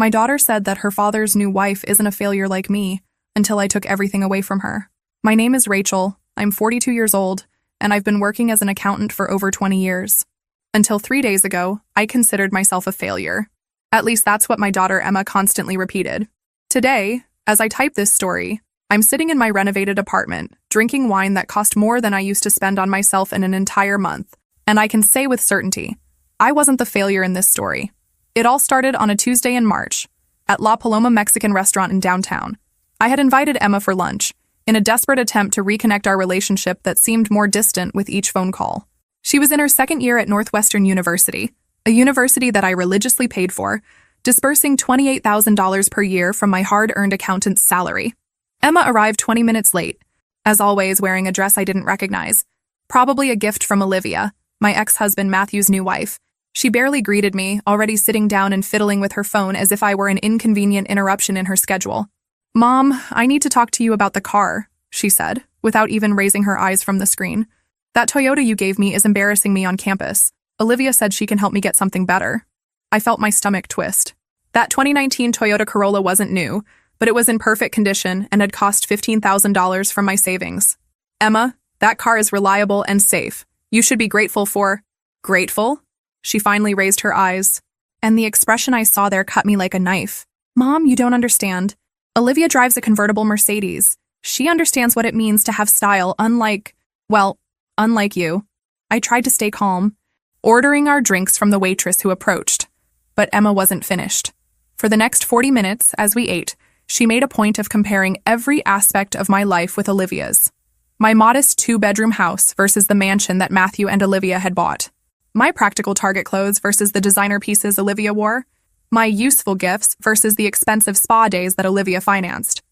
My daughter said that her father's new wife isn't a failure like me until I took everything away from her. My name is Rachel, I'm 42 years old, and I've been working as an accountant for over 20 years. Until 3 days ago, I considered myself a failure. At least that's what my daughter Emma constantly repeated. Today, as I type this story, I'm sitting in my renovated apartment, drinking wine that cost more than I used to spend on myself in an entire month, and I can say with certainty, I wasn't the failure in this story. It all started on a Tuesday in March, at La Paloma Mexican restaurant in downtown. I had invited Emma for lunch, in a desperate attempt to reconnect our relationship that seemed more distant with each phone call. She was in her second year at Northwestern University, a university that I religiously paid for, dispersing $28,000 per year from my hard-earned accountant's salary. Emma arrived 20 minutes late, as always wearing a dress I didn't recognize, probably a gift from Olivia, my ex-husband Matthew's new wife. She barely greeted me, already sitting down and fiddling with her phone as if I were an inconvenient interruption in her schedule. "Mom, I need to talk to you about the car," she said, without even raising her eyes from the screen. "That Toyota you gave me is embarrassing me on campus. Olivia said she can help me get something better." I felt my stomach twist. That 2019 Toyota Corolla wasn't new, but it was in perfect condition and had cost $15,000 from my savings. "Emma, that car is reliable and safe. You should be grateful for—" "Grateful?" She finally raised her eyes, and the expression I saw there cut me like a knife. "Mom, you don't understand. Olivia drives a convertible Mercedes. She understands what it means to have style, unlike you." I tried to stay calm, ordering our drinks from the waitress who approached. But Emma wasn't finished. For the next 40 minutes, as we ate, she made a point of comparing every aspect of my life with Olivia's. My modest 2-bedroom house versus the mansion that Matthew and Olivia had bought. My practical Target clothes versus the designer pieces Olivia wore. My useful gifts versus the expensive spa days that Olivia financed.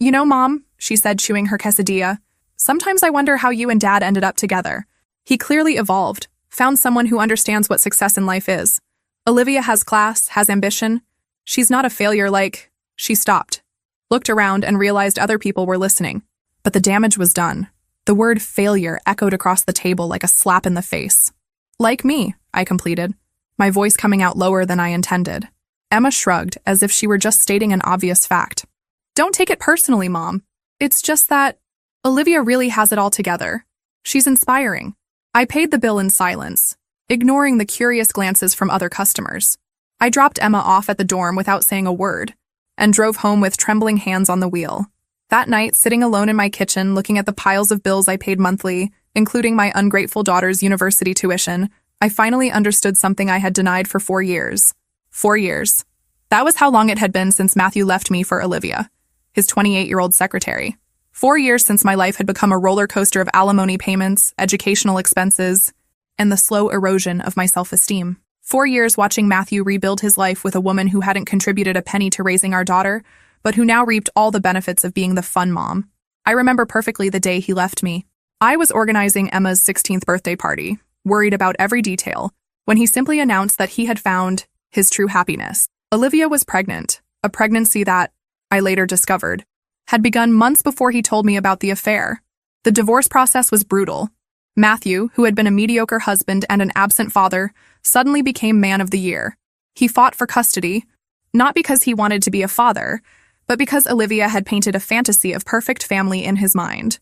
"You know, Mom," she said, chewing her quesadilla, "sometimes I wonder how you and Dad ended up together. He clearly evolved, found someone who understands what success in life is. Olivia has class, has ambition. She's not a failure like—" She stopped, looked around, and realized other people were listening. But the damage was done. The word failure echoed across the table like a slap in the face. "Like me," I completed, my voice coming out lower than I intended. Emma shrugged, as if she were just stating an obvious fact. "Don't take it personally, Mom. It's just that Olivia really has it all together. She's inspiring." I paid the bill in silence, ignoring the curious glances from other customers. I dropped Emma off at the dorm without saying a word, and drove home with trembling hands on the wheel. That night, sitting alone in my kitchen, looking at the piles of bills I paid monthly, including my ungrateful daughter's university tuition, I finally understood something I had denied for 4 years. 4 years. That was how long it had been since Matthew left me for Olivia, his 28-year-old secretary. 4 years since my life had become a roller coaster of alimony payments, educational expenses, and the slow erosion of my self-esteem. 4 years watching Matthew rebuild his life with a woman who hadn't contributed a penny to raising our daughter, but who now reaped all the benefits of being the fun mom. I remember perfectly the day he left me. I was organizing Emma's 16th birthday party, worried about every detail, when he simply announced that he had found his true happiness. Olivia was pregnant, a pregnancy that, I later discovered, had begun months before he told me about the affair. The divorce process was brutal. Matthew, who had been a mediocre husband and an absent father, suddenly became man of the year. He fought for custody, not because he wanted to be a father, but because Olivia had painted a fantasy of perfect family in his mind.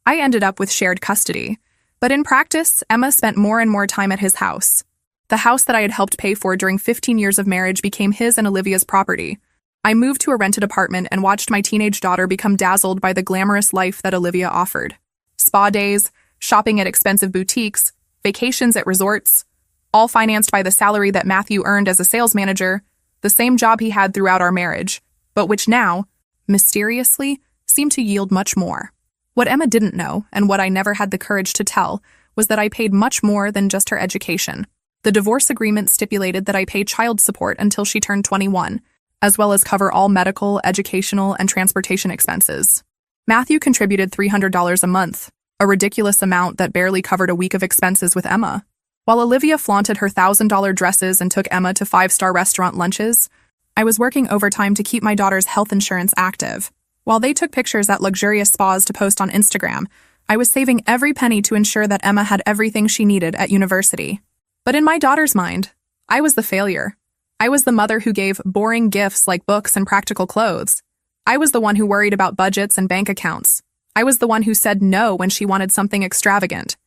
I ended up with shared custody, but in practice, Emma spent more and more time at his house. The house that I had helped pay for during 15 years of marriage became his and Olivia's property. I moved to a rented apartment and watched my teenage daughter become dazzled by the glamorous life that Olivia offered. Spa days, shopping at expensive boutiques, vacations at resorts, all financed by the salary that Matthew earned as a sales manager, the same job he had throughout our marriage, but which now, mysteriously, seemed to yield much more. What Emma didn't know, and what I never had the courage to tell, was that I paid much more than just her education. The divorce agreement stipulated that I pay child support until she turned 21, as well as cover all medical, educational, and transportation expenses. Matthew contributed $300 a month, a ridiculous amount that barely covered a week of expenses with Emma. While Olivia flaunted her $1,000 dresses and took Emma to 5-star restaurant lunches, I was working overtime to keep my daughter's health insurance active. While they took pictures at luxurious spas to post on Instagram, I was saving every penny to ensure that Emma had everything she needed at university. But in my daughter's mind, I was the failure. I was the mother who gave boring gifts like books and practical clothes. I was the one who worried about budgets and bank accounts. I was the one who said no when she wanted something extravagant.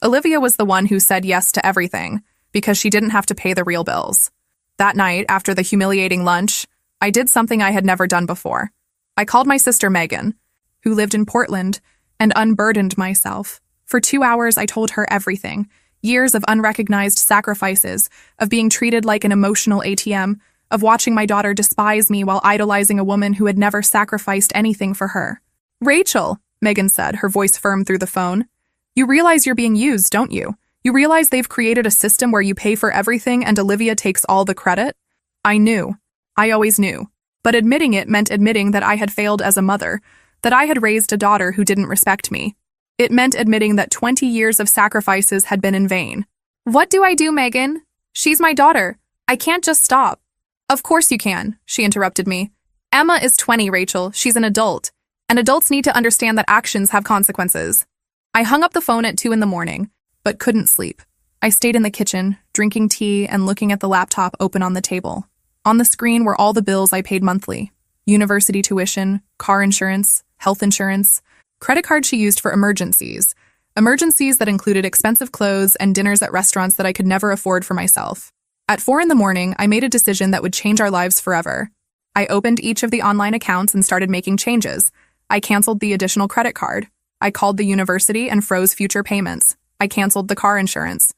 Olivia was the one who said yes to everything because she didn't have to pay the real bills. That night, after the humiliating lunch, I did something I had never done before. I called my sister Megan, who lived in Portland, and unburdened myself. For 2 hours, I told her everything. Years of unrecognized sacrifices, of being treated like an emotional ATM, of watching my daughter despise me while idolizing a woman who had never sacrificed anything for her. "Rachel," Megan said, her voice firm through the phone, "you realize you're being used, don't you? You realize they've created a system where you pay for everything and Olivia takes all the credit?" I knew. I always knew. But admitting it meant admitting that I had failed as a mother, that I had raised a daughter who didn't respect me. It meant admitting that 20 years of sacrifices had been in vain. "What do I do, Megan? She's my daughter. I can't just stop." "Of course you can," she interrupted me. "Emma is 20, Rachel. She's an adult. And adults need to understand that actions have consequences." I hung up the phone at 2 a.m, but couldn't sleep. I stayed in the kitchen, drinking tea and looking at the laptop open on the table. On the screen were all the bills I paid monthly: university tuition, car insurance, health insurance, credit cards she used for emergencies that included expensive clothes and dinners at restaurants that I could never afford for myself. At 4 a.m, I made a decision that would change our lives forever. I opened each of the online accounts and started making changes. I canceled the additional credit card. I called the university and froze future payments. I canceled the car insurance.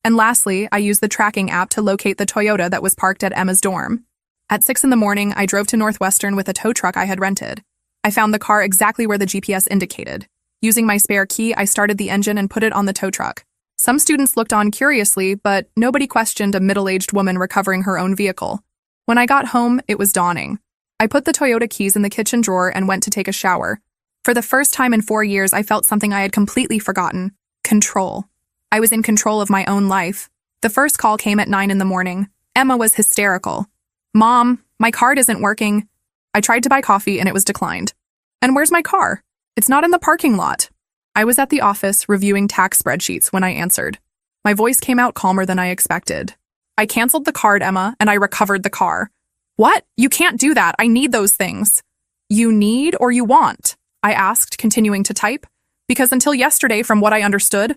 And lastly, I used the tracking app to locate the Toyota that was parked at Emma's dorm. At 6 a.m, I drove to Northwestern with a tow truck I had rented. I found the car exactly where the GPS indicated. Using my spare key, I started the engine and put it on the tow truck. Some students looked on curiously, but nobody questioned a middle-aged woman recovering her own vehicle. When I got home, it was dawning. I put the Toyota keys in the kitchen drawer and went to take a shower. For the first time in 4 years, I felt something I had completely forgotten: control. I was in control of my own life. The first call came at 9 a.m. Emma was hysterical. "Mom, my card isn't working." I tried to buy coffee and it was declined. "And where's my car? It's not in the parking lot." I was at the office reviewing tax spreadsheets when I answered. My voice came out calmer than I expected. "I canceled the card, Emma, and I recovered the car." "What? You can't do that. I need those things." "You need or you want?" I asked, continuing to type. Because until yesterday, from what I understood,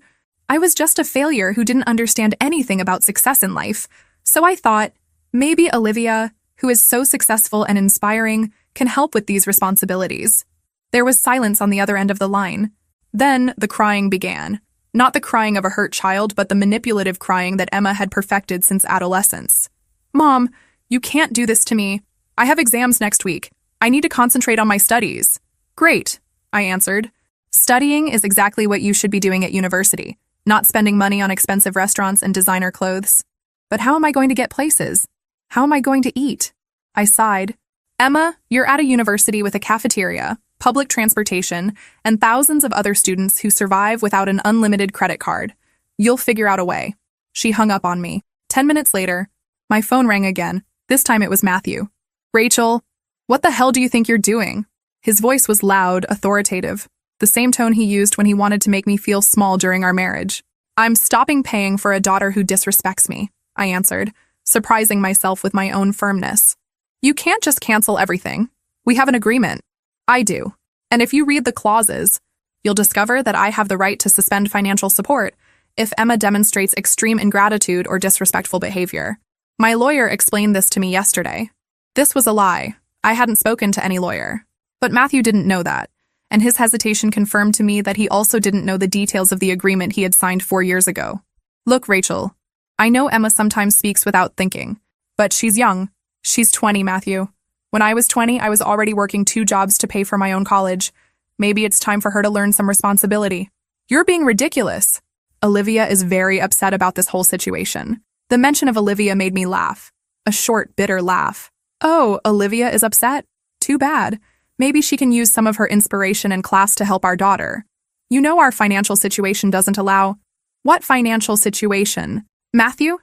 I was just a failure who didn't understand anything about success in life. So I thought, maybe Olivia, who is so successful and inspiring, can help with these responsibilities. There was silence on the other end of the line. Then the crying began. Not the crying of a hurt child, but the manipulative crying that Emma had perfected since adolescence. "Mom, you can't do this to me. I have exams next week. I need to concentrate on my studies." "Great," I answered. "Studying is exactly what you should be doing at university, not spending money on expensive restaurants and designer clothes. But how am I going to get places? How am I going to eat?" I sighed. "Emma, you're at a university with a cafeteria, public transportation, and thousands of other students who survive without an unlimited credit card. You'll figure out a way." She hung up on me. 10 minutes later, my phone rang again. This time it was Matthew. "Rachel, what the hell do you think you're doing?" His voice was loud, authoritative, the same tone he used when he wanted to make me feel small during our marriage. "I'm stopping paying for a daughter who disrespects me," I answered, surprising myself with my own firmness. "You can't just cancel everything. We have an agreement." "I do. And if you read the clauses, you'll discover that I have the right to suspend financial support if Emma demonstrates extreme ingratitude or disrespectful behavior. My lawyer explained this to me yesterday." This was a lie. I hadn't spoken to any lawyer. But Matthew didn't know that, and his hesitation confirmed to me that he also didn't know the details of the agreement he had signed 4 years ago. "Look, Rachel, I know Emma sometimes speaks without thinking, but she's young. She's 20, Matthew. When I was 20, I was already working 2 jobs to pay for my own college. Maybe it's time for her to learn some responsibility." "You're being ridiculous." Olivia is very upset about this whole situation. The mention of Olivia made me laugh. A short, bitter laugh. "Oh, Olivia is upset? Too bad. Maybe she can use some of her inspiration in class to help our daughter. You know our financial situation doesn't allow—" "What financial situation? Matthew?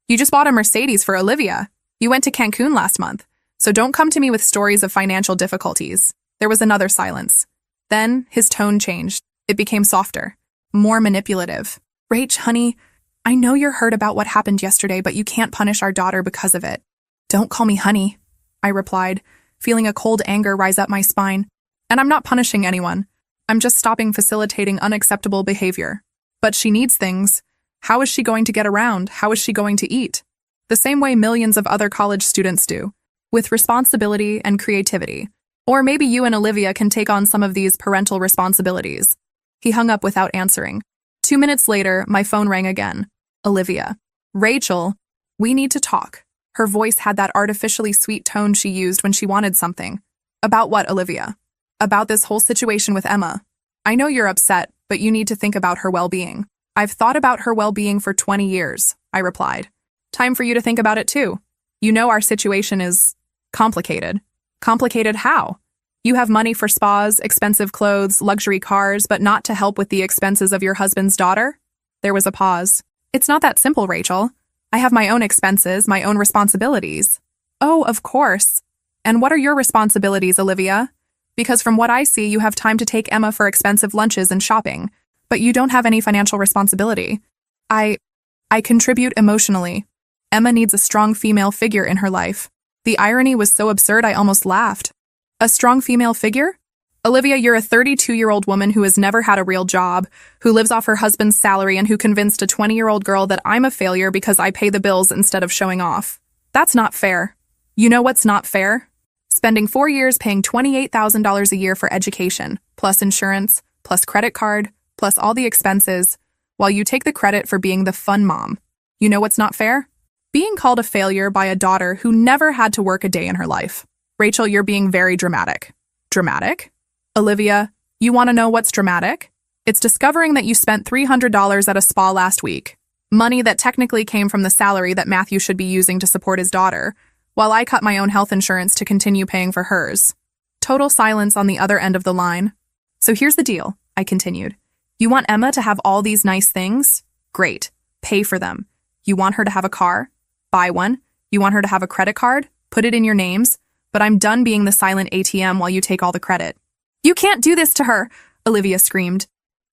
You just bought a Mercedes for Olivia. You went to Cancun last month. So don't come to me with stories of financial difficulties." There was another silence. Then his tone changed. It became softer, more manipulative. "Rach, honey, I know you're hurt about what happened yesterday, but you can't punish our daughter because of it. Don't call me honey, I replied, feeling a cold anger rise up my spine. And I'm not punishing anyone. I'm just stopping facilitating unacceptable behavior. But she needs things. How is she going to get around? How is she going to eat? The same way millions of other college students do, with responsibility and creativity. Or maybe you and Olivia can take on some of these parental responsibilities. He hung up without answering. 2 minutes later, my phone rang again. Olivia. Rachel, we need to talk. Her voice had that artificially sweet tone she used when she wanted something. About what, Olivia? About this whole situation with Emma. I know you're upset, but you need to think about her well-being. I've thought about her well-being for 20 years, I replied. Time for you to think about it too. You know our situation is complicated. Complicated how? You have money for spas, expensive clothes, luxury cars, but not to help with the expenses of your husband's daughter? There was a pause. It's not that simple, Rachel. I have my own expenses, my own responsibilities. Oh, of course. And what are your responsibilities, Olivia? Because from what I see, you have time to take Emma for expensive lunches and shopping, but you don't have any financial responsibility. I contribute emotionally. Emma needs a strong female figure in her life. The irony was so absurd I almost laughed. A strong female figure? Olivia, you're a 32-year-old woman who has never had a real job, who lives off her husband's salary and who convinced a 20-year-old girl that I'm a failure because I pay the bills instead of showing off. That's not fair. You know what's not fair? Spending 4 years paying $28,000 a year for education, plus insurance, plus credit card, plus all the expenses, while you take the credit for being the fun mom. You know what's not fair? Being called a failure by a daughter who never had to work a day in her life. Rachel, you're being very dramatic. Dramatic? Olivia, you want to know what's dramatic? It's discovering that you spent $300 at a spa last week. Money that technically came from the salary that Matthew should be using to support his daughter, while I cut my own health insurance to continue paying for hers. Total silence on the other end of the line. So here's the deal, I continued. You want Emma to have all these nice things? Great. Pay for them. You want her to have a car? Buy one. You want her to have a credit card? Put it in your names. But I'm done being the silent ATM while you take all the credit. You can't do this to her, Olivia screamed.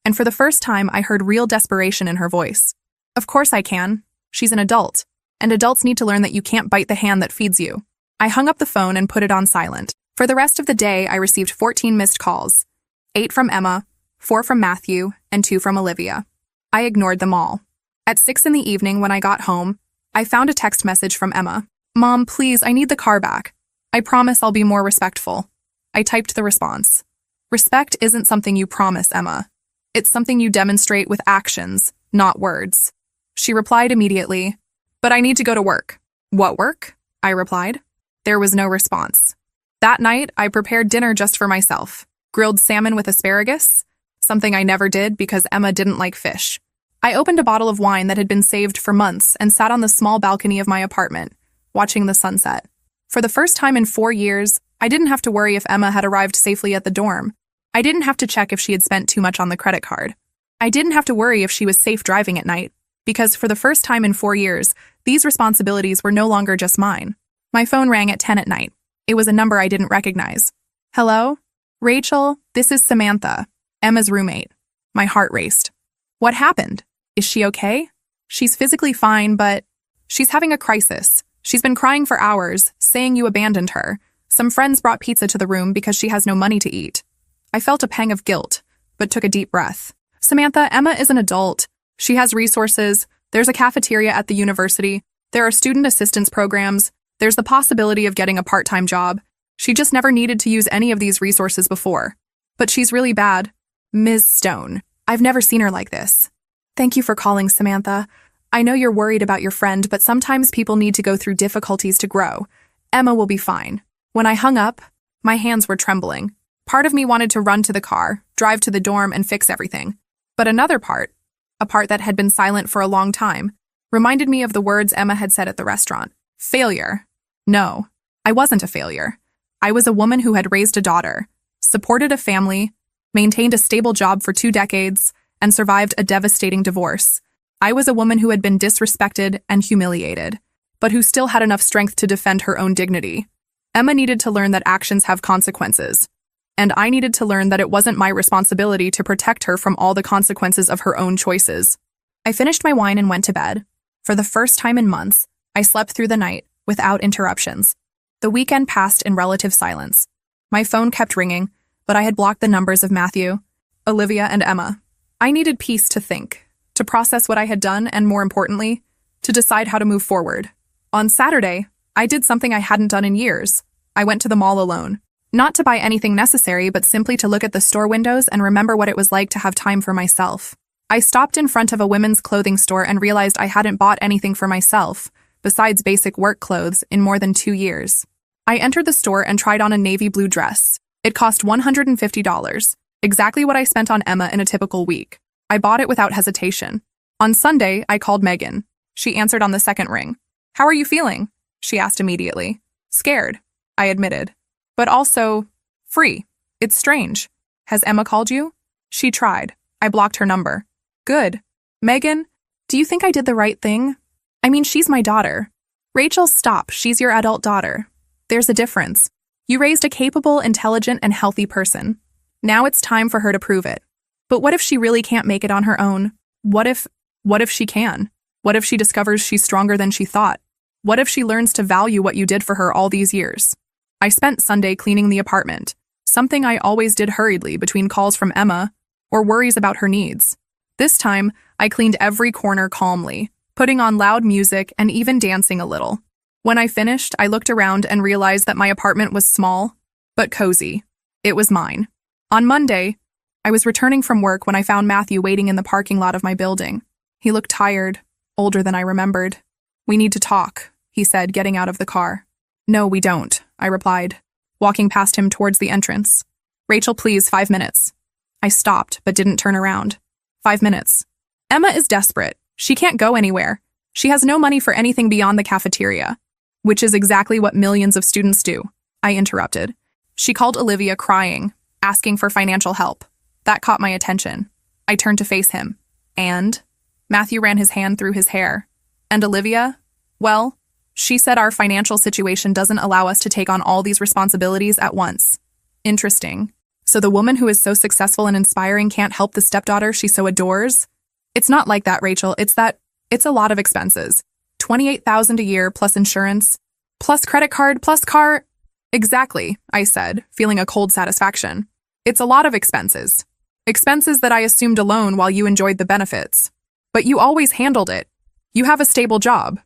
And for the first time, I heard real desperation in her voice. Of course I can. She's an adult. And adults need to learn that you can't bite the hand that feeds you. I hung up the phone and put it on silent. For the rest of the day, I received 14 missed calls. 8 from Emma, 4 from Matthew, and 2 from Olivia. I ignored them all. At 6 in the evening when I got home, I found a text message from Emma. Mom, please, I need the car back. I promise I'll be more respectful. I typed the response. Respect isn't something you promise, Emma. It's something you demonstrate with actions, not words. She replied immediately, but I need to go to work. What work? I replied. There was no response. That night, I prepared dinner just for myself. Grilled salmon with asparagus, something I never did because Emma didn't like fish. I opened a bottle of wine that had been saved for months and sat on the small balcony of my apartment, watching the sunset. For the first time in 4 years, I didn't have to worry if Emma had arrived safely at the dorm. I didn't have to check if she had spent too much on the credit card. I didn't have to worry if she was safe driving at night, because for the first time in 4 years, these responsibilities were no longer just mine. My phone rang at 10 at night. It was a number I didn't recognize. Hello? Rachel, this is Samantha, Emma's roommate. My heart raced. What happened? Is she okay? She's physically fine, but she's having a crisis. She's been crying for hours, saying you abandoned her. Some friends brought pizza to the room because she has no money to eat. I felt a pang of guilt, but took a deep breath. Samantha, Emma is an adult. She has resources. There's a cafeteria at the university. There are student assistance programs. There's the possibility of getting a part-time job. She just never needed to use any of these resources before. But she's really bad. Ms. Stone, I've never seen her like this. Thank you for calling, Samantha. I know you're worried about your friend, but sometimes people need to go through difficulties to grow. Emma will be fine. When I hung up, my hands were trembling. Part of me wanted to run to the car, drive to the dorm, and fix everything. But another part, a part that had been silent for a long time, reminded me of the words Emma had said at the restaurant. Failure. No, I wasn't a failure. I was a woman who had raised a daughter, supported a family, maintained a stable job for 2 decades, and survived a devastating divorce. I was a woman who had been disrespected and humiliated, but who still had enough strength to defend her own dignity. Emma needed to learn that actions have consequences, and I needed to learn that it wasn't my responsibility to protect her from all the consequences of her own choices. I finished my wine and went to bed. For the first time in months, I slept through the night, without interruptions. The weekend passed in relative silence. My phone kept ringing, but I had blocked the numbers of Matthew, Olivia, and Emma. I needed peace to think, to process what I had done, and more importantly, to decide how to move forward. On Saturday, I did something I hadn't done in years. I went to the mall alone. Not to buy anything necessary, but simply to look at the store windows and remember what it was like to have time for myself. I stopped in front of a women's clothing store and realized I hadn't bought anything for myself, besides basic work clothes, in more than 2 years. I entered the store and tried on a navy blue dress. It cost $150, exactly what I spent on Emma in a typical week. I bought it without hesitation. On Sunday, I called Megan. She answered on the second ring. "How are you feeling?" she asked immediately. "Scared," I admitted. "But also, free. It's strange. Has Emma called you?" She tried. I blocked her number. "Good. Megan, do you think I did the right thing? I mean, she's my daughter." "Rachel, stop. She's your adult daughter. There's a difference. You raised a capable, intelligent, and healthy person. Now it's time for her to prove it. But what if she really can't make it on her own? What if she can? What if she discovers she's stronger than she thought? What if she learns to value what you did for her all these years?" I spent Sunday cleaning the apartment, something I always did hurriedly between calls from Emma or worries about her needs. This time, I cleaned every corner calmly, putting on loud music and even dancing a little. When I finished, I looked around and realized that my apartment was small, but cozy. It was mine. On Monday, I was returning from work when I found Matthew waiting in the parking lot of my building. He looked tired, older than I remembered. "We need to talk," he said, getting out of the car. "No, we don't," I replied, walking past him towards the entrance. "Rachel, please, 5 minutes." I stopped, but didn't turn around. 5 minutes. "Emma is desperate. She can't go anywhere. She has no money for anything beyond the cafeteria." "Which is exactly what millions of students do," I interrupted. She called Olivia crying, asking for financial help. That caught my attention. I turned to face him. "And?" Matthew ran his hand through his hair. "And Olivia? Well, she said our financial situation doesn't allow us to take on all these responsibilities at once." "Interesting. So the woman who is so successful and inspiring can't help the stepdaughter she so adores?" "It's not like that, Rachel. It's a lot of expenses. $28,000 a year plus insurance, plus credit card, plus car." "Exactly," I said, feeling a cold satisfaction. "It's a lot of expenses. Expenses that I assumed alone while you enjoyed the benefits. But you always handled it. You have a stable job.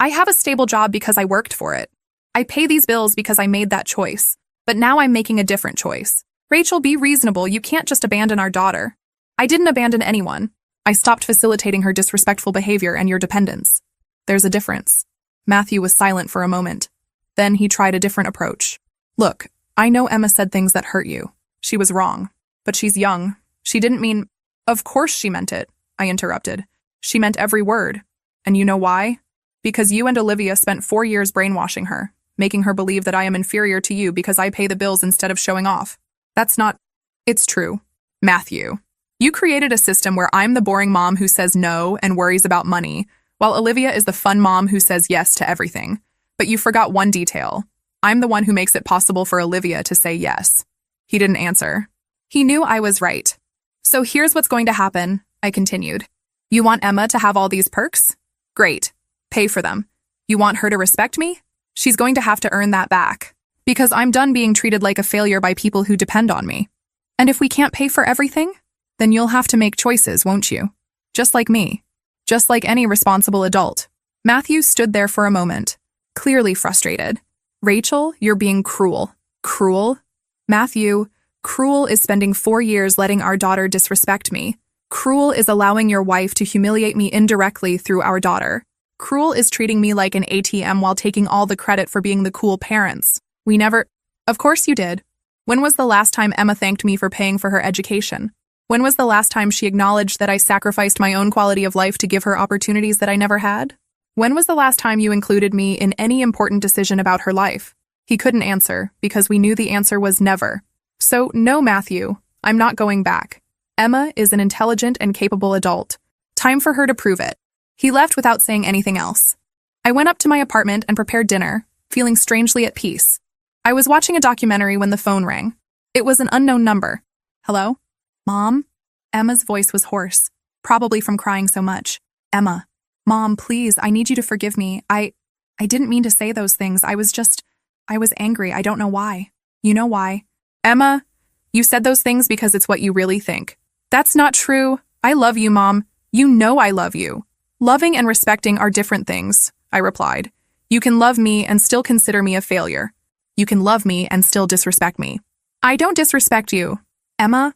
I have a stable job because I worked for it. I pay these bills because I made that choice. But now I'm making a different choice. Rachel, be reasonable. You can't just abandon our daughter." "I didn't abandon anyone. I stopped facilitating her disrespectful behavior and your dependence." "There's a difference." Matthew was silent for a moment. Then he tried a different approach. "Look, I know Emma said things that hurt you. She was wrong. But she's young. She didn't mean—" "Of course she meant it," I interrupted. "She meant every word. And you know why? Because you and Olivia spent 4 years brainwashing her, making her believe that I am inferior to you because I pay the bills instead of showing off. That's not— It's true. Matthew, you created a system where I'm the boring mom who says no and worries about money, while Olivia is the fun mom who says yes to everything. But you forgot one detail. I'm the one who makes it possible for Olivia to say yes." He didn't answer. He knew I was right. "So here's what's going to happen," I continued. "You want Emma to have all these perks? Great. Pay for them. You want her to respect me? She's going to have to earn that back. Because I'm done being treated like a failure by people who depend on me. And if we can't pay for everything, then you'll have to make choices, won't you? Just like me. Just like any responsible adult." Matthew stood there for a moment, clearly frustrated. "Rachel, you're being cruel." "Cruel?" "Matthew, cruel is spending 4 years letting our daughter disrespect me. Cruel is allowing your wife to humiliate me indirectly through our daughter. Cruel is treating me like an ATM while taking all the credit for being the cool parents. We never— Of course you did. When was the last time Emma thanked me for paying for her education? When was the last time she acknowledged that I sacrificed my own quality of life to give her opportunities that I never had? When was the last time you included me in any important decision about her life?" He couldn't answer because we knew the answer was never. "So, no, Matthew, I'm not going back. Emma is an intelligent and capable adult. Time for her to prove it." He left without saying anything else. I went up to my apartment and prepared dinner, feeling strangely at peace. I was watching a documentary when the phone rang. It was an unknown number. "Hello? Mom?" Emma's voice was hoarse, probably from crying so much. "Emma. Mom, please, I need you to forgive me. I didn't mean to say those things. I was angry. I don't know why. You know why? Emma, you said those things because it's what you really think. That's not true. I love you, Mom. You know I love you. Loving and respecting are different things, I replied. You can love me and still consider me a failure. You can love me and still disrespect me. I don't disrespect you. Emma,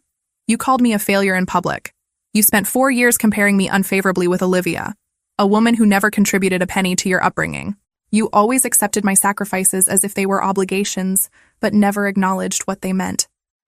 you called me a failure in public. You spent 4 years comparing me unfavorably with Olivia, a woman who never contributed a penny to your upbringing. You always accepted my sacrifices as if they were obligations, but never acknowledged what they meant.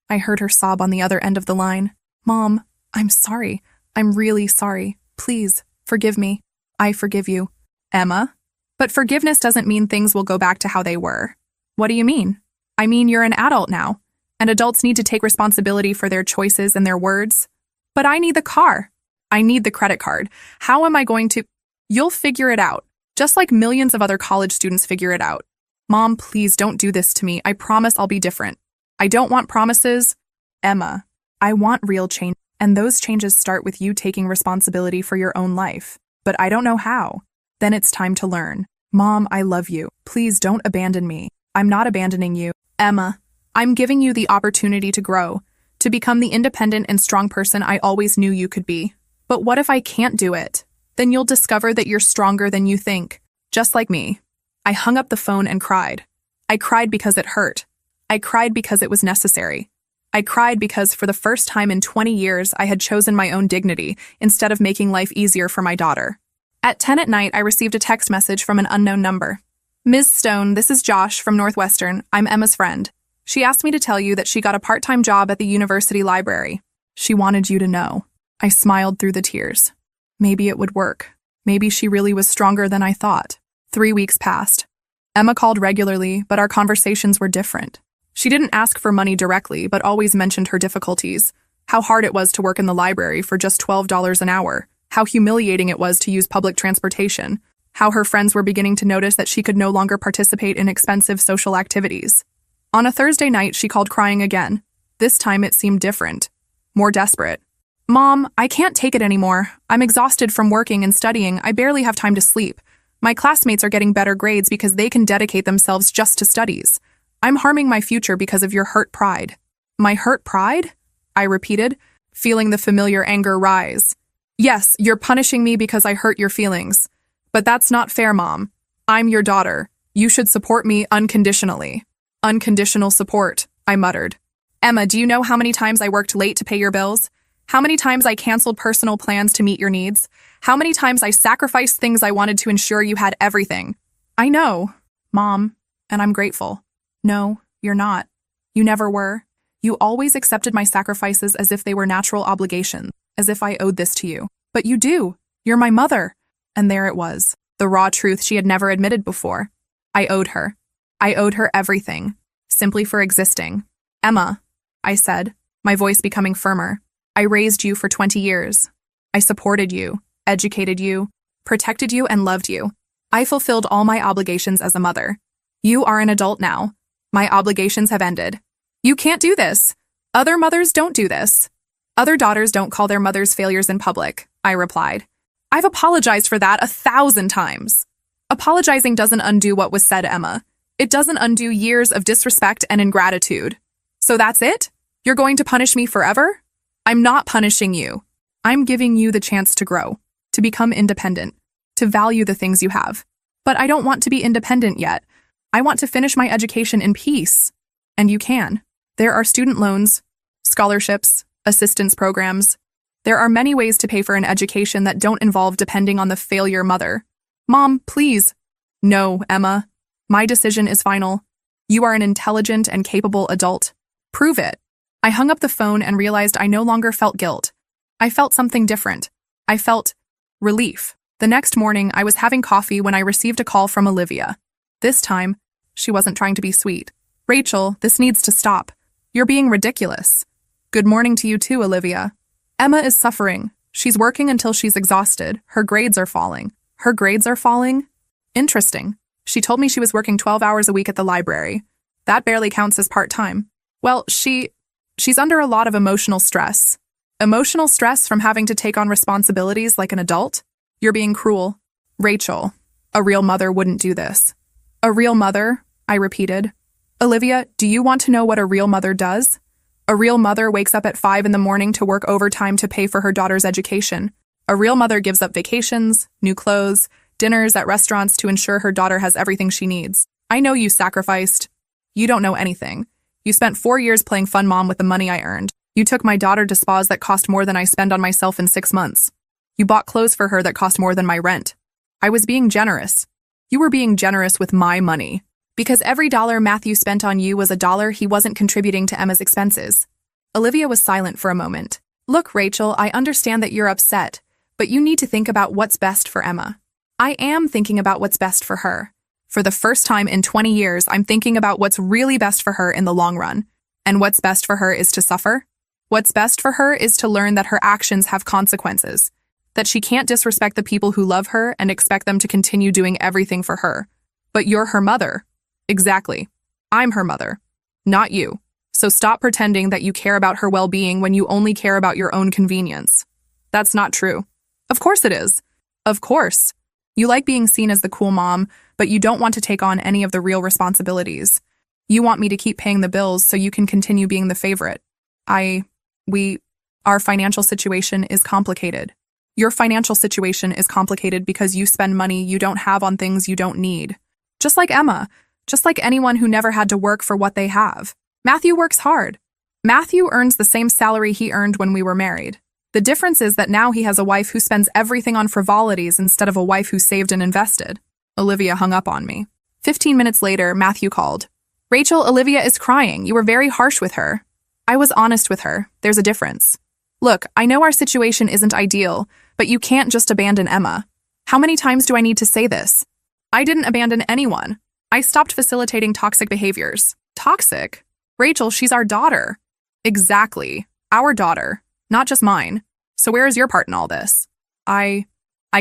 I heard her sob on the other end of the line. Mom, I'm sorry. I'm really sorry. Please, forgive me. I forgive you. Emma? But forgiveness doesn't mean things will go back to how they were. What do you mean? I mean you're an adult now, and adults need to take responsibility for their choices and their words. But I need the car. I need the credit card. How am I going to? You'll figure it out, just like millions of other college students figure it out. Mom, please don't do this to me. I promise I'll be different. I don't want promises. Emma, I want real change, and those changes start with you taking responsibility for your own life. But I don't know how. Then it's time to learn. Mom, I love you. Please don't abandon me. I'm not abandoning you. Emma, I'm giving you the opportunity to grow, to become the independent and strong person I always knew you could be. But what if I can't do it? Then you'll discover that you're stronger than you think, just like me. I hung up the phone and cried. I cried because it hurt. I cried because it was necessary. I cried because for the first time in 20 years I had chosen my own dignity instead of making life easier for my daughter. At 10 at night, I received a text message from an unknown number. Ms. Stone, this is Josh from Northwestern. I'm Emma's friend. She asked me to tell you that she got a part-time job at the university library. She wanted you to know. I smiled through the tears. Maybe it would work. Maybe she really was stronger than I thought. 3 weeks passed. Emma called regularly, but our conversations were different. She didn't ask for money directly, but always mentioned her difficulties. How hard it was to work in the library for just $12 an hour. How humiliating it was to use public transportation. How her friends were beginning to notice that she could no longer participate in expensive social activities. On a Thursday night, she called crying again. This time it seemed different. More desperate. Mom, I can't take it anymore. I'm exhausted from working and studying. I barely have time to sleep. My classmates are getting better grades because they can dedicate themselves just to studies. I'm harming my future because of your hurt pride. My hurt pride? I repeated, feeling the familiar anger rise. Yes, you're punishing me because I hurt your feelings. But that's not fair, Mom. I'm your daughter. You should support me unconditionally. Unconditional support, I muttered. Emma, do you know how many times I worked late to pay your bills? How many times I canceled personal plans to meet your needs? How many times I sacrificed things I wanted to ensure you had everything? I know, Mom, and I'm grateful. No, you're not. You never were. You always accepted my sacrifices as if they were natural obligations, as if I owed this to you. But you do. You're my mother. And there it was, the raw truth she had never admitted before. I owed her. I owed her everything, simply for existing. Emma, I said, my voice becoming firmer, I raised you for 20 years. I supported you, educated you, protected you, and loved you. I fulfilled all my obligations as a mother. You are an adult now. My obligations have ended. You can't do this. Other mothers don't do this. Other daughters don't call their mothers failures in public, I replied. I've apologized for that 1,000 times. Apologizing doesn't undo what was said, Emma. It doesn't undo years of disrespect and ingratitude. So that's it? You're going to punish me forever? I'm not punishing you. I'm giving you the chance to grow, to become independent, to value the things you have. But I don't want to be independent yet. I want to finish my education in peace. And you can. There are student loans, scholarships, assistance programs. There are many ways to pay for an education that don't involve depending on the failure mother. Mom, please. No, Emma. My decision is final. You are an intelligent and capable adult. Prove it. I hung up the phone and realized I no longer felt guilt. I felt something different. I felt relief. The next morning, I was having coffee when I received a call from Olivia. This time, she wasn't trying to be sweet. Rachel, this needs to stop. You're being ridiculous. Good morning to you too, Olivia. Emma is suffering. She's working until she's exhausted. Her grades are falling. Her grades are falling? Interesting. She told me she was working 12 hours a week at the library. That barely counts as part-time. Well, she's under a lot of emotional stress. Emotional stress from having to take on responsibilities like an adult? You're being cruel. Rachel. A real mother wouldn't do this. A real mother, I repeated. Olivia, do you want to know what a real mother does? A real mother wakes up at 5 in the morning to work overtime to pay for her daughter's education. A real mother gives up vacations, new clothes, dinners at restaurants to ensure her daughter has everything she needs. I know you sacrificed. You don't know anything. You spent 4 years playing fun mom with the money I earned. You took my daughter to spas that cost more than I spend on myself in 6 months. You bought clothes for her that cost more than my rent. I was being generous. You were being generous with my money. Because every dollar Matthew spent on you was a dollar he wasn't contributing to Emma's expenses. Olivia was silent for a moment. Look, Rachel, I understand that you're upset, but you need to think about what's best for Emma. I am thinking about what's best for her. For the first time in 20 years, I'm thinking about what's really best for her in the long run. And what's best for her is to suffer. What's best for her is to learn that her actions have consequences, that she can't disrespect the people who love her and expect them to continue doing everything for her. But you're her mother. Exactly. I'm her mother, not you. So stop pretending that you care about her well-being when you only care about your own convenience. That's not true. Of course it is. Of course. You like being seen as the cool mom, but you don't want to take on any of the real responsibilities. You want me to keep paying the bills so you can continue being the favorite. Our financial situation is complicated. Your financial situation is complicated because you spend money you don't have on things you don't need. Just like Emma. Just like anyone who never had to work for what they have. Matthew works hard. Matthew earns the same salary he earned when we were married. The difference is that now he has a wife who spends everything on frivolities instead of a wife who saved and invested. Olivia hung up on me. 15 minutes later, Matthew called. Rachel, Olivia is crying. You were very harsh with her. I was honest with her. There's a difference. Look, I know our situation isn't ideal, but you can't just abandon Emma. How many times do I need to say this? I didn't abandon anyone. I stopped facilitating toxic behaviors. Toxic? Rachel, she's our daughter. Exactly. Our daughter. Not just mine. So where is your part in all this? I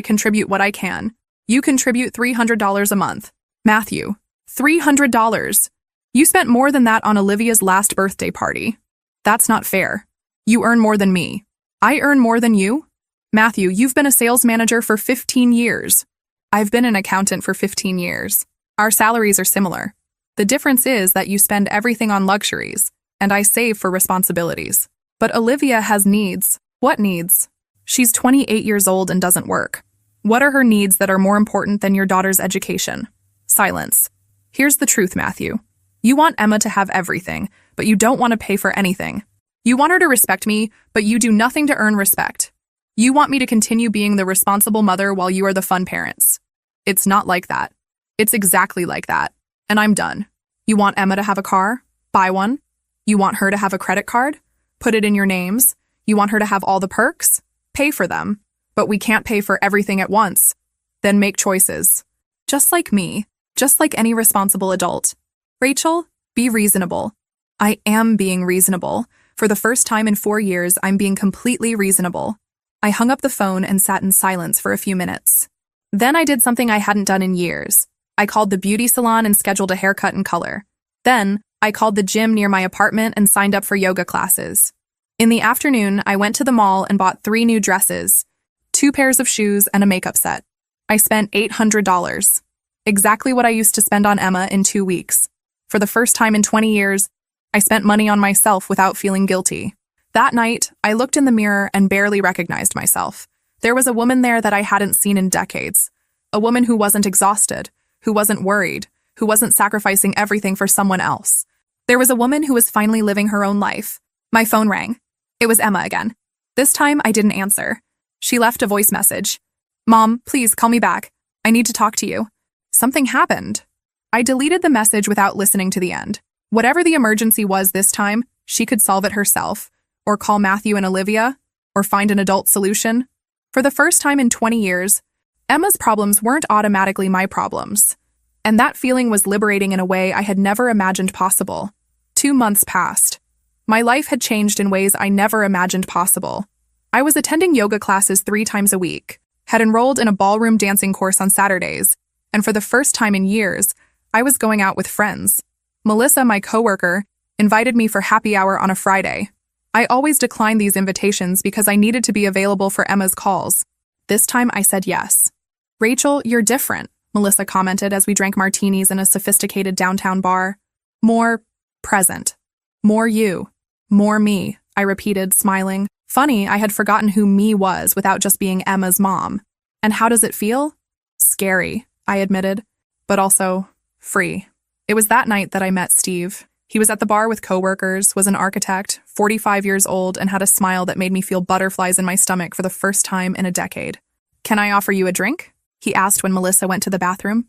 contribute what I can. You contribute $300 a month. Matthew, $300. You spent more than that on Olivia's last birthday party. That's not fair. You earn more than me. I earn more than you? Matthew, you've been a sales manager for 15 years. I've been an accountant for 15 years. Our salaries are similar. The difference is that you spend everything on luxuries, and I save for responsibilities. But Olivia has needs. What needs? She's 28 years old and doesn't work. What are her needs that are more important than your daughter's education? Silence. Here's the truth, Matthew. You want Emma to have everything, but you don't want to pay for anything. You want her to respect me, but you do nothing to earn respect. You want me to continue being the responsible mother while you are the fun parents. It's not like that. It's exactly like that. And I'm done. You want Emma to have a car? Buy one. You want her to have a credit card? Put it in your names. You want her to have all the perks? Pay for them. But we can't pay for everything at once. Then make choices. Just like me. Just like any responsible adult. Rachel, be reasonable. I am being reasonable. For the first time in 4 years, I'm being completely reasonable. I hung up the phone and sat in silence for a few minutes. Then I did something I hadn't done in years. I called the beauty salon and scheduled a haircut and color. Then, I called the gym near my apartment and signed up for yoga classes. In the afternoon, I went to the mall and bought 3 new dresses, 2 pairs of shoes, and a makeup set. I spent $800. Exactly what I used to spend on Emma in 2 weeks. For the first time in 20 years, I spent money on myself without feeling guilty. That night, I looked in the mirror and barely recognized myself. There was a woman there that I hadn't seen in decades. A woman who wasn't exhausted, who wasn't worried, who wasn't sacrificing everything for someone else. There was a woman who was finally living her own life. My phone rang. It was Emma again. This time, I didn't answer. She left a voice message. Mom, please call me back. I need to talk to you. Something happened. I deleted the message without listening to the end. Whatever the emergency was this time, she could solve it herself, or call Matthew and Olivia, or find an adult solution. For the first time in 20 years, Emma's problems weren't automatically my problems. And that feeling was liberating in a way I had never imagined possible. 2 months passed. My life had changed in ways I never imagined possible. I was attending yoga classes 3 times a week, had enrolled in a ballroom dancing course on Saturdays, and for the first time in years, I was going out with friends. Melissa, my coworker, invited me for happy hour on a Friday. I always declined these invitations because I needed to be available for Emma's calls. This time I said yes. Rachel, you're different. Melissa commented as we drank martinis in a sophisticated downtown bar. More present. More you. More me, I repeated, smiling. Funny, I had forgotten who me was without just being Emma's mom. And how does it feel? Scary, I admitted, but also free. It was that night that I met Steve. He was at the bar with coworkers, was an architect, 45 years old, and had a smile that made me feel butterflies in my stomach for the first time in a decade. Can I offer you a drink? He asked when Melissa went to the bathroom.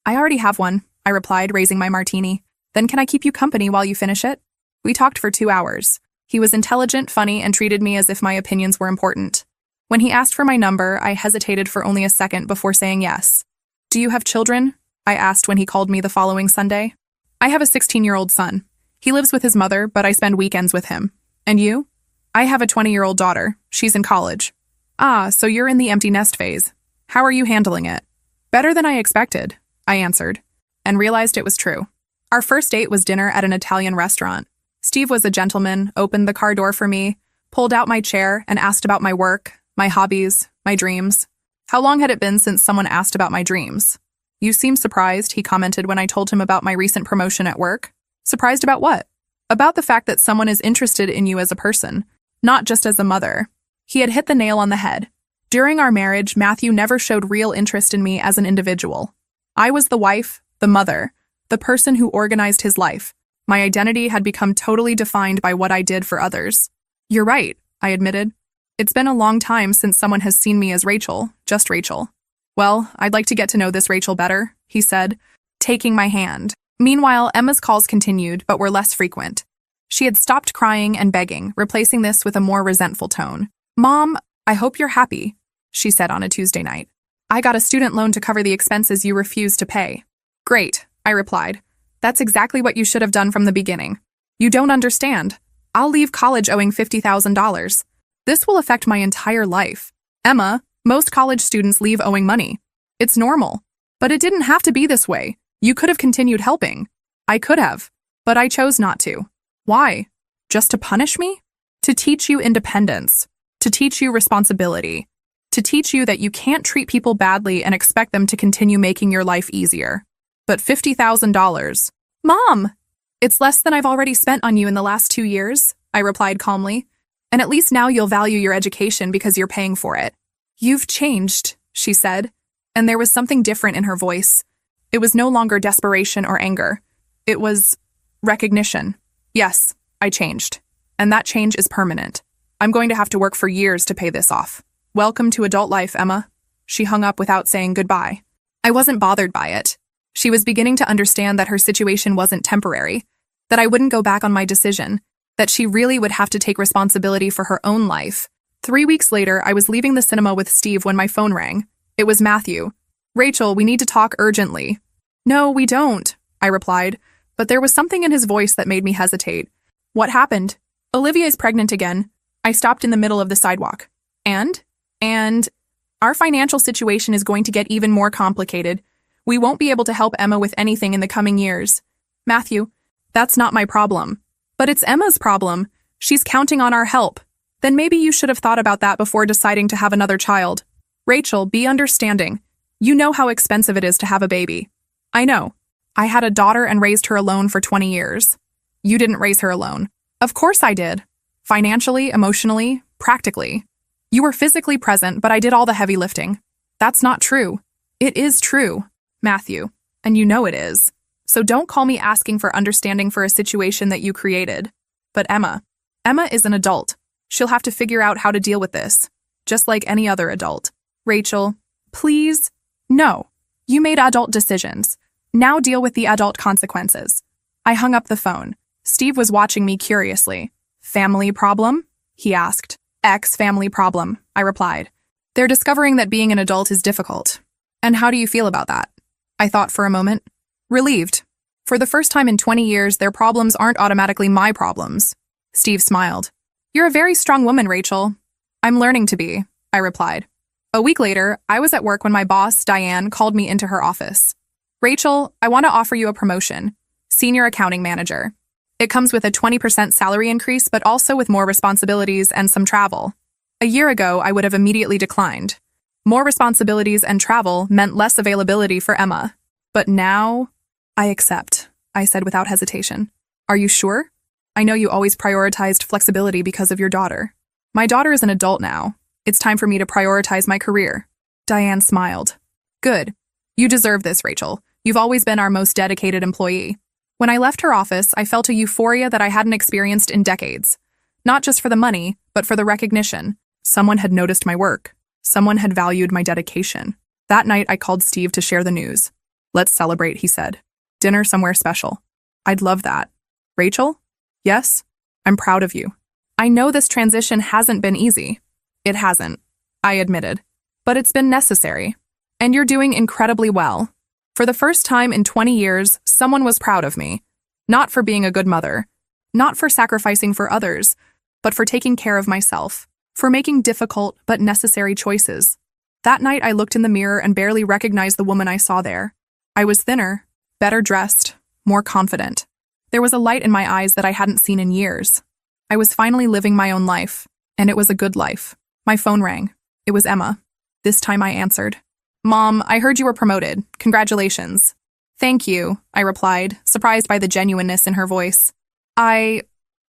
I already have one, I replied, raising my martini. Then can I keep you company while you finish it? We talked for 2 hours. He was intelligent, funny, and treated me as if my opinions were important. When he asked for my number, I hesitated for only a second before saying yes. Do you have children? I asked when he called me the following Sunday. I have a 16-year-old son. He lives with his mother, but I spend weekends with him. And you? I have a 20-year-old daughter. She's in college. Ah, so you're in the empty nest phase. How are you handling it? Better than I expected, I answered, and realized it was true. Our first date was dinner at an Italian restaurant. Steve was a gentleman, opened the car door for me, pulled out my chair, and asked about my work, my hobbies, my dreams. How long had it been since someone asked about my dreams? You seem surprised, he commented when I told him about my recent promotion at work. Surprised about what? About the fact that someone is interested in you as a person, not just as a mother. He had hit the nail on the head. During our marriage, Matthew never showed real interest in me as an individual. I was the wife, the mother, the person who organized his life. My identity had become totally defined by what I did for others. You're right, I admitted. It's been a long time since someone has seen me as Rachel, just Rachel. Well, I'd like to get to know this Rachel better, he said, taking my hand. Meanwhile, Emma's calls continued, but were less frequent. She had stopped crying and begging, replacing this with a more resentful tone. Mom, I hope you're happy, she said on a Tuesday night. I got a student loan to cover the expenses you refused to pay. Great, I replied. That's exactly what you should have done from the beginning. You don't understand. I'll leave college owing $50,000. This will affect my entire life. Emma, most college students leave owing money. It's normal. But it didn't have to be this way. You could have continued helping. I could have. But I chose not to. Why? Just to punish me? To teach you independence. To teach you responsibility. To teach you that you can't treat people badly and expect them to continue making your life easier. But $50,000. Mom! It's less than I've already spent on you in the last 2 years, I replied calmly. And at least now you'll value your education because you're paying for it. You've changed, she said, and there was something different in her voice. It was no longer desperation or anger. It was recognition. Yes, I changed. And that change is permanent. I'm going to have to work for years to pay this off. Welcome to adult life, Emma. She hung up without saying goodbye. I wasn't bothered by it. She was beginning to understand that her situation wasn't temporary, that I wouldn't go back on my decision, that she really would have to take responsibility for her own life. 3 weeks later, I was leaving the cinema with Steve when my phone rang. It was Matthew. Rachel, we need to talk urgently. No, we don't, I replied, but there was something in his voice that made me hesitate. What happened? Olivia is pregnant again. I stopped in the middle of the sidewalk. And our financial situation is going to get even more complicated. We won't be able to help Emma with anything in the coming years. Matthew, that's not my problem. But it's Emma's problem. She's counting on our help. Then maybe you should have thought about that before deciding to have another child. Rachel, be understanding. You know how expensive it is to have a baby. I know. I had a daughter and raised her alone for 20 years. You didn't raise her alone. Of course I did. Financially, emotionally, practically. You were physically present, but I did all the heavy lifting. That's not true. It is true, Matthew, and you know it is. So don't call me asking for understanding for a situation that you created. But Emma is an adult. She'll have to figure out how to deal with this, just like any other adult. Rachel, please? No. You made adult decisions. Now deal with the adult consequences. I hung up the phone. Steve was watching me curiously. Family problem? He asked. Ex-family problem, I replied. They're discovering that being an adult is difficult. And how do you feel about that? I thought for a moment. Relieved. For the first time in 20 years, their problems aren't automatically my problems. Steve smiled. You're a very strong woman, Rachel. I'm learning to be, I replied. A week later, I was at work when my boss, Diane, called me into her office. Rachel, I want to offer you a promotion. Senior accounting manager. It comes with a 20% salary increase, but also with more responsibilities and some travel. A year ago, I would have immediately declined. More responsibilities and travel meant less availability for Emma. But now, I accept, I said without hesitation. Are you sure? I know you always prioritized flexibility because of your daughter. My daughter is an adult now. It's time for me to prioritize my career. Diane smiled. Good. You deserve this, Rachel. You've always been our most dedicated employee. When I left her office, I felt a euphoria that I hadn't experienced in decades. Not just for the money, but for the recognition. Someone had noticed my work. Someone had valued my dedication. That night, I called Steve to share the news. Let's celebrate, he said. Dinner somewhere special. I'd love that. Rachel? Yes? I'm proud of you. I know this transition hasn't been easy. It hasn't, I admitted. But it's been necessary. And you're doing incredibly well. For the first time in 20 years, someone was proud of me. Not for being a good mother. Not for sacrificing for others, but for taking care of myself. For making difficult but necessary choices. That night I looked in the mirror and barely recognized the woman I saw there. I was thinner, better dressed, more confident. There was a light in my eyes that I hadn't seen in years. I was finally living my own life, and it was a good life. My phone rang. It was Emma. This time I answered. Mom, I heard you were promoted. Congratulations. Thank you, I replied, surprised by the genuineness in her voice. I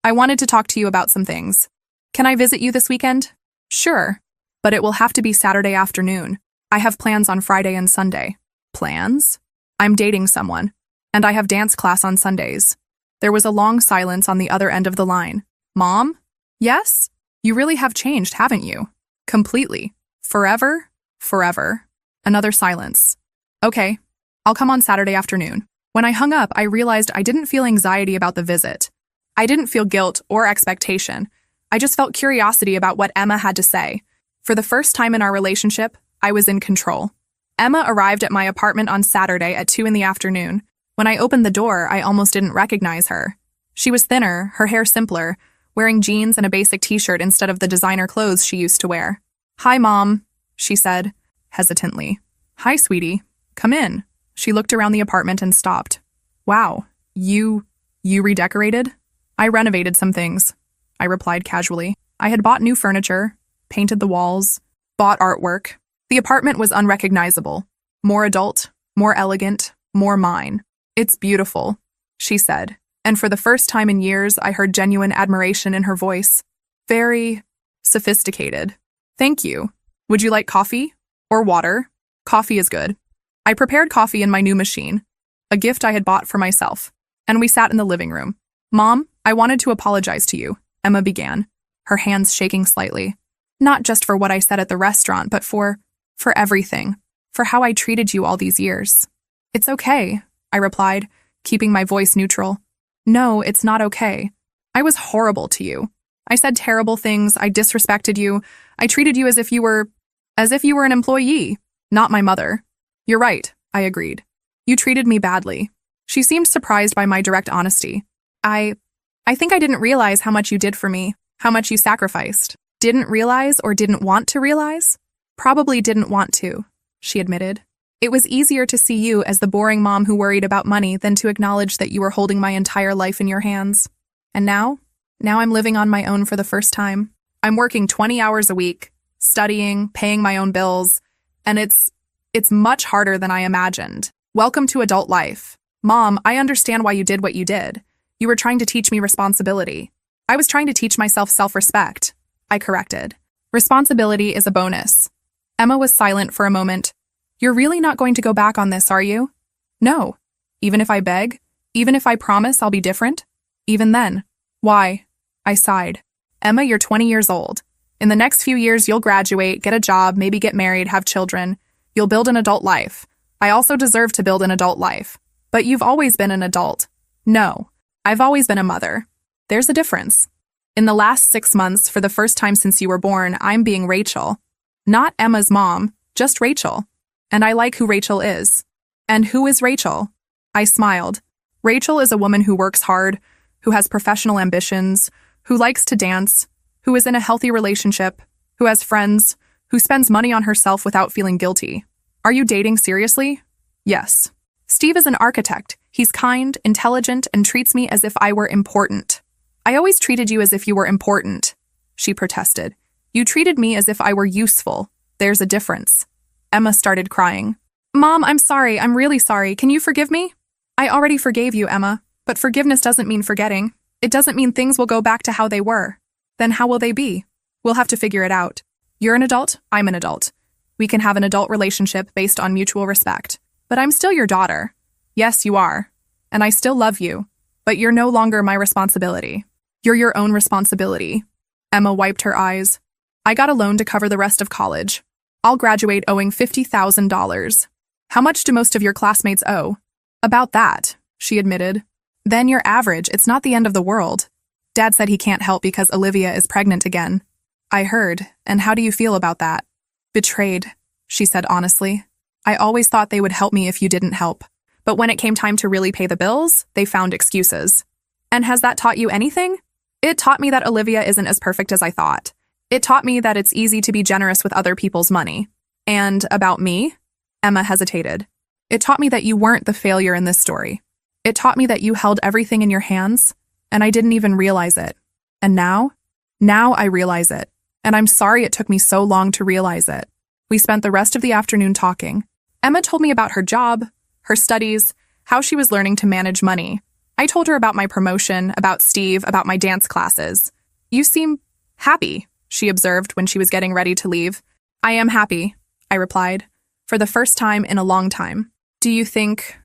wanted to talk to you about some things. Can I visit you this weekend? Sure, but it will have to be Saturday afternoon. I have plans on Friday and Sunday. Plans? I'm dating someone, and I have dance class on Sundays. There was a long silence on the other end of the line. Mom? Yes? You really have changed, haven't you? Completely. Forever? Forever. Another silence. Okay, I'll come on Saturday afternoon. When I hung up, I realized I didn't feel anxiety about the visit. I didn't feel guilt or expectation. I just felt curiosity about what Emma had to say. For the first time in our relationship, I was in control. Emma arrived at my apartment on Saturday at 2 p.m. When I opened the door, I almost didn't recognize her. She was thinner, her hair simpler, wearing jeans and a basic t-shirt instead of the designer clothes she used to wear. Hi, Mom, she said, hesitantly. Hi, sweetie. Come in. She looked around the apartment and stopped. Wow, you redecorated? I renovated some things, I replied casually. I had bought new furniture, painted the walls, bought artwork. The apartment was unrecognizable. More adult, more elegant, more mine. It's beautiful, she said, and for the first time in years, I heard genuine admiration in her voice. Very sophisticated. Thank you. Would you like coffee? Or water? Coffee is good. I prepared coffee in my new machine, a gift I had bought for myself, and we sat in the living room. Mom, I wanted to apologize to you, Emma began, her hands shaking slightly. Not just for what I said at the restaurant, but for everything, for how I treated you all these years. It's okay, I replied, keeping my voice neutral. No, it's not okay. I was horrible to you. I said terrible things, I disrespected you, I treated you as if you were an employee, not my mother. You're right, I agreed. You treated me badly. She seemed surprised by my direct honesty. I think I didn't realize how much you did for me, how much you sacrificed. Didn't realize or didn't want to realize? Probably didn't want to, she admitted. It was easier to see you as the boring mom who worried about money than to acknowledge that you were holding my entire life in your hands. And now I'm living on my own for the first time. I'm working 20 hours a week, studying, paying my own bills, and it's much harder than I imagined. Welcome to adult life. Mom, I understand why you did what you did. You were trying to teach me responsibility. I was trying to teach myself self-respect, I corrected. Responsibility is a bonus. Emma was silent for a moment. You're really not going to go back on this, are you? No. Even if I beg? Even if I promise I'll be different? Even then. Why? I sighed. Emma, you're 20 years old. In the next few years, you'll graduate, get a job, maybe get married, have children. You'll build an adult life. I also deserve to build an adult life. But you've always been an adult. No. I've always been a mother. There's a difference. In the last 6 months, for the first time since you were born, I'm being Rachel. Not Emma's mom, just Rachel. And I like who Rachel is. And who is Rachel? I smiled. Rachel is a woman who works hard, who has professional ambitions, who likes to dance, who is in a healthy relationship, who has friends, who spends money on herself without feeling guilty. Are you dating seriously? Yes. Steve is an architect. He's kind, intelligent, and treats me as if I were important. I always treated you as if you were important, she protested. You treated me as if I were useful. There's a difference. Emma started crying. Mom, I'm sorry. I'm really sorry. Can you forgive me? I already forgave you, Emma, but forgiveness doesn't mean forgetting. It doesn't mean things will go back to how they were. Then how will they be? We'll have to figure it out. You're an adult, I'm an adult. We can have an adult relationship based on mutual respect. But I'm still your daughter. Yes, you are. And I still love you. But you're no longer my responsibility. You're your own responsibility. Emma wiped her eyes. I got a loan to cover the rest of college. I'll graduate owing $50,000. How much do most of your classmates owe? About that, she admitted. Then you're average. It's not the end of the world. Dad said he can't help because Olivia is pregnant again. I heard, and how do you feel about that? Betrayed, she said honestly. I always thought they would help me if you didn't help. But when it came time to really pay the bills, they found excuses. And has that taught you anything? It taught me that Olivia isn't as perfect as I thought. It taught me that it's easy to be generous with other people's money. And about me? Emma hesitated. It taught me that you weren't the failure in this story. It taught me that you held everything in your hands, and I didn't even realize it. And now? Now I realize it. And I'm sorry it took me so long to realize it. We spent the rest of the afternoon talking. Emma told me about her job, her studies, how she was learning to manage money. I told her about my promotion, about Steve, about my dance classes. You seem happy, she observed when she was getting ready to leave. I am happy, I replied, for the first time in a long time. Do you think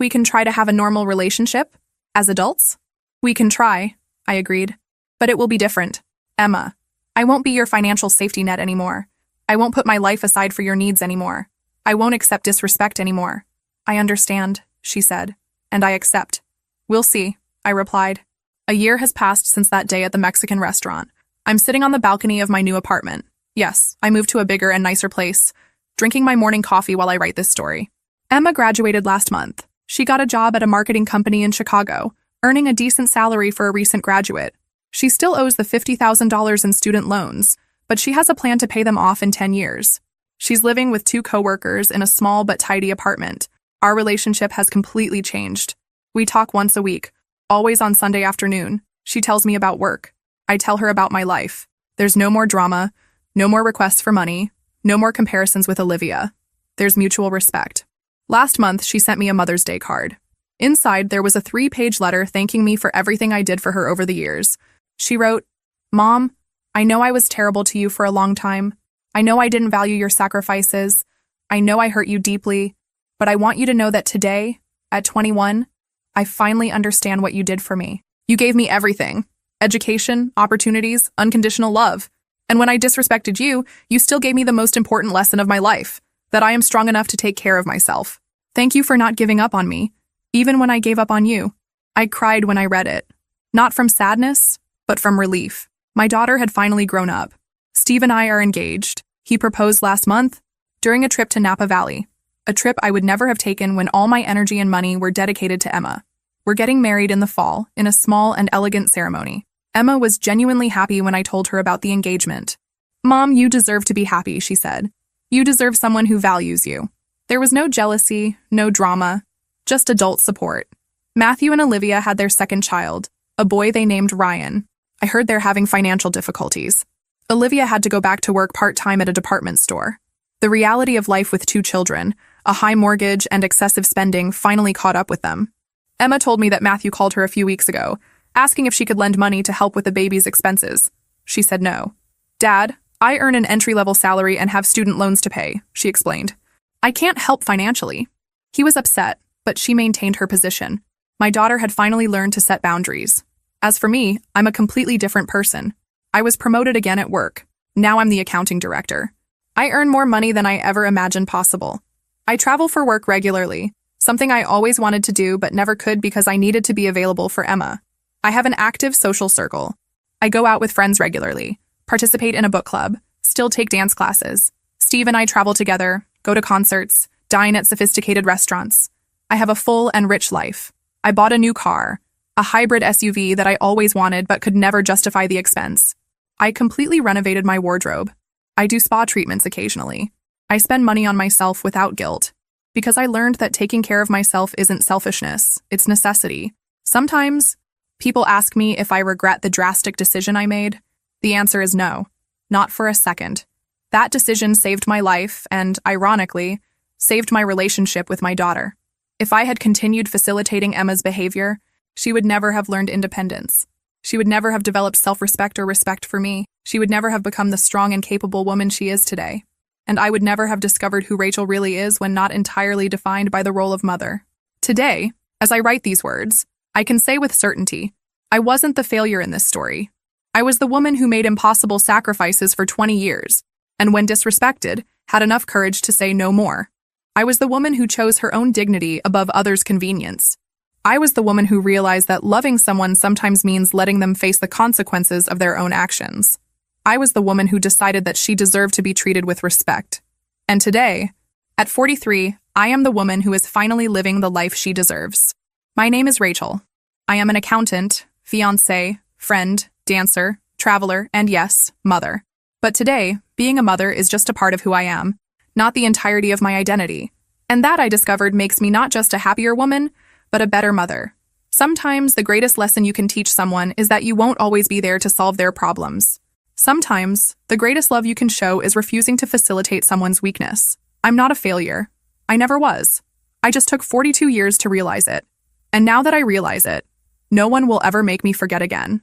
we can try to have a normal relationship? As adults? We can try, I agreed. But it will be different. Emma, I won't be your financial safety net anymore. I won't put my life aside for your needs anymore. I won't accept disrespect anymore. I understand, she said, and I accept. We'll see, I replied. A year has passed since that day at the Mexican restaurant. I'm sitting on the balcony of my new apartment. Yes, I moved to a bigger and nicer place, drinking my morning coffee while I write this story. Emma graduated last month. She got a job at a marketing company in Chicago, earning a decent salary for a recent graduate. She still owes the $50,000 in student loans, but she has a plan to pay them off in 10 years. She's living with 2 coworkers in a small but tidy apartment. Our relationship has completely changed. We talk once a week, always on Sunday afternoon. She tells me about work. I tell her about my life. There's no more drama, no more requests for money, no more comparisons with Olivia. There's mutual respect. Last month, she sent me a Mother's Day card. Inside, there was a 3-page letter thanking me for everything I did for her over the years. She wrote, Mom, I know I was terrible to you for a long time. I know I didn't value your sacrifices. I know I hurt you deeply. But I want you to know that today, at 21, I finally understand what you did for me. You gave me everything. Education, opportunities, unconditional love. And when I disrespected you, you still gave me the most important lesson of my life, that I am strong enough to take care of myself. Thank you for not giving up on me, even when I gave up on you. I cried when I read it. Not from sadness, but from relief. My daughter had finally grown up. Steve and I are engaged. He proposed last month, during a trip to Napa Valley. A trip I would never have taken when all my energy and money were dedicated to Emma. We're getting married in the fall, in a small and elegant ceremony. Emma was genuinely happy when I told her about the engagement. Mom, you deserve to be happy, she said. You deserve someone who values you. There was no jealousy, no drama, just adult support. Matthew and Olivia had their second child, a boy they named Ryan. I heard they're having financial difficulties. Olivia had to go back to work part-time at a department store. The reality of life with 2 children, a high mortgage and excessive spending, finally caught up with them. Emma told me that Matthew called her a few weeks ago, asking if she could lend money to help with the baby's expenses. She said no. Dad, I earn an entry-level salary and have student loans to pay, she explained. I can't help financially. He was upset, but she maintained her position. My daughter had finally learned to set boundaries. As for me, I'm a completely different person. I was promoted again at work. Now I'm the accounting director. I earn more money than I ever imagined possible. I travel for work regularly, something I always wanted to do but never could because I needed to be available for Emma. I have an active social circle. I go out with friends regularly, participate in a book club, still take dance classes. Steve and I travel together, go to concerts, dine at sophisticated restaurants. I have a full and rich life. I bought a new car, a hybrid SUV that I always wanted but could never justify the expense. I completely renovated my wardrobe. I do spa treatments occasionally. I spend money on myself without guilt, because I learned that taking care of myself isn't selfishness, it's necessity. Sometimes, people ask me if I regret the drastic decision I made. The answer is no, not for a second. That decision saved my life and, ironically, saved my relationship with my daughter. If I had continued facilitating Emma's behavior, she would never have learned independence. She would never have developed self-respect or respect for me. She would never have become the strong and capable woman she is today. And I would never have discovered who Rachel really is when not entirely defined by the role of mother. Today, as I write these words, I can say with certainty, I wasn't the failure in this story. I was the woman who made impossible sacrifices for 20 years, and when disrespected, had enough courage to say no more. I was the woman who chose her own dignity above others' convenience. I was the woman who realized that loving someone sometimes means letting them face the consequences of their own actions. I was the woman who decided that she deserved to be treated with respect. And today, at 43, I am the woman who is finally living the life she deserves. My name is Rachel. I am an accountant, fiancée, friend, dancer, traveler, and yes, mother. But today, being a mother is just a part of who I am, not the entirety of my identity. And that, I discovered, makes me not just a happier woman, but a better mother. Sometimes the greatest lesson you can teach someone is that you won't always be there to solve their problems. Sometimes, the greatest love you can show is refusing to facilitate someone's weakness. I'm not a failure. I never was. I just took 42 years to realize it. And now that I realize it, no one will ever make me forget again.